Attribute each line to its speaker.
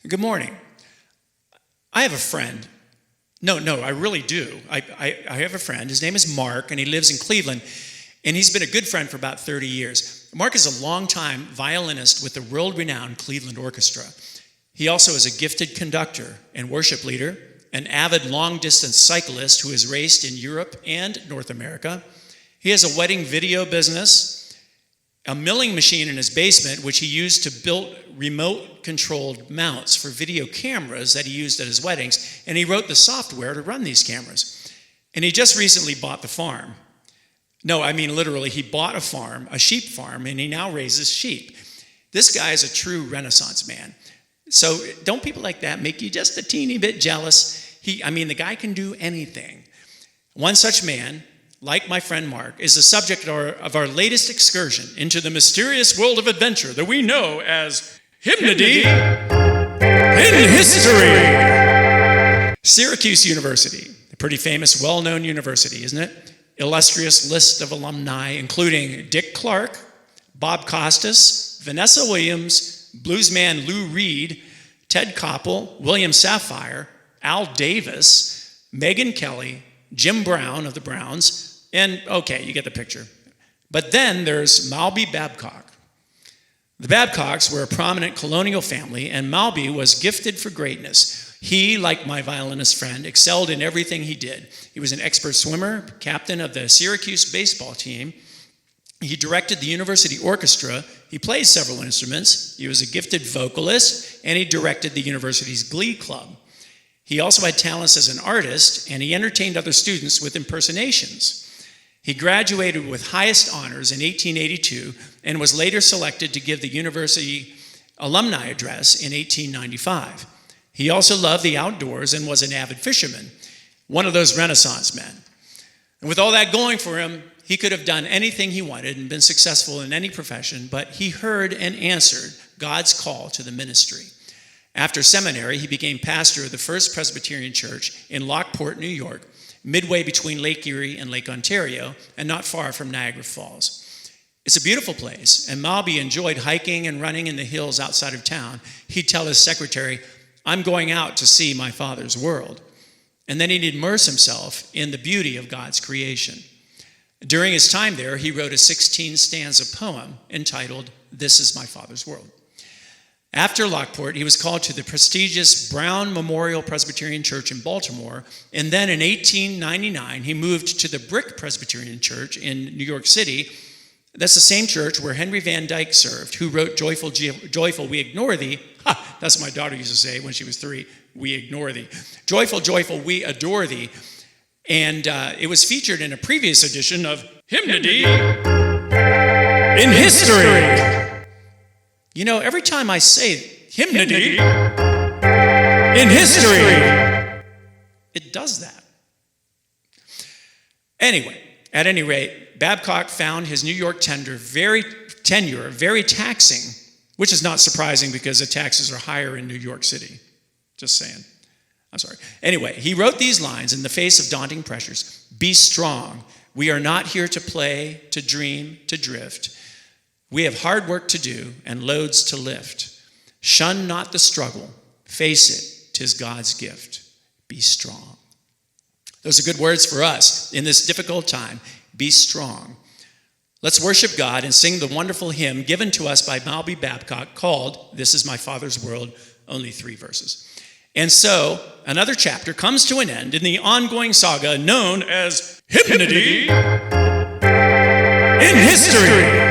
Speaker 1: Good morning. I have a friend. No, I really do. I have a friend. His name is Mark, and he lives in Cleveland, and he's been a good friend for about 30 years. Mark is a longtime violinist with the world-renowned Cleveland Orchestra. He also is a gifted conductor and worship leader, an avid long-distance cyclist who has raced in Europe and North America. He has a wedding video business, a milling machine in his basement, which he used to build remote-controlled mounts for video cameras that he used at his weddings, and he wrote the software to run these cameras. And he just recently bought the farm. No, I mean literally, he bought a farm, a sheep farm, and he now raises sheep. This guy is a true Renaissance man. So don't people like that make you just a teeny bit jealous? The guy can do anything. One such man, like my friend Mark, is the subject of our latest excursion into the mysterious world of adventure that we know as Hymnody in History. Syracuse University, a pretty famous, well-known university, isn't it? Illustrious list of alumni, including Dick Clark, Bob Costas, Vanessa Williams, bluesman Lou Reed, Ted Koppel, William Safire, Al Davis, Megyn Kelly, Jim Brown of the Browns, and okay, you get the picture. But then there's Malby Babcock. The Babcocks were a prominent colonial family, and Malby was gifted for greatness. He, like my violinist friend, excelled in everything he did. He was an expert swimmer, captain of the Syracuse baseball team. He directed the university orchestra. He played several instruments. He was a gifted vocalist, and he directed the university's glee club. He also had talents as an artist, and he entertained other students with impersonations. He graduated with highest honors in 1882 and was later selected to give the university alumni address in 1895. He also loved the outdoors and was an avid fisherman, one of those Renaissance men. And with all that going for him, he could have done anything he wanted and been successful in any profession, but he heard and answered God's call to the ministry. After seminary, he became pastor of the First Presbyterian Church in Lockport, New York, midway between Lake Erie and Lake Ontario, and not far from Niagara Falls. It's a beautiful place, and Malby enjoyed hiking and running in the hills outside of town. He'd tell his secretary, "I'm going out to see my Father's world." And then he'd immerse himself in the beauty of God's creation. During his time there, he wrote a 16-stanza poem entitled, "This is My Father's World." After Lockport, he was called to the prestigious Brown Memorial Presbyterian Church in Baltimore, and then in 1899, he moved to the Brick Presbyterian Church in New York City. That's the same church where Henry Van Dyke served, who wrote Joyful, Joyful, We Ignore Thee. Ha, that's what my daughter used to say when she was 3, we ignore thee. Joyful, joyful, we adore thee. And it was featured in a previous edition of Hymnody in History. You know, every time I say Hymnody in History, it does that. Anyway, at any rate, Babcock found his New York tenure very taxing, which is not surprising because the taxes are higher in New York City. Just saying. I'm sorry. Anyway, he wrote these lines in the face of daunting pressures. "Be strong. We are not here to play, to dream, to drift. We have hard work to do and loads to lift. Shun not the struggle. Face it, 'tis God's gift. Be strong." Those are good words for us in this difficult time. Be strong. Let's worship God and sing the wonderful hymn given to us by Malby Babcock called "This is My Father's World," only 3 verses. And so, another chapter comes to an end in the ongoing saga known as Hymnody in History.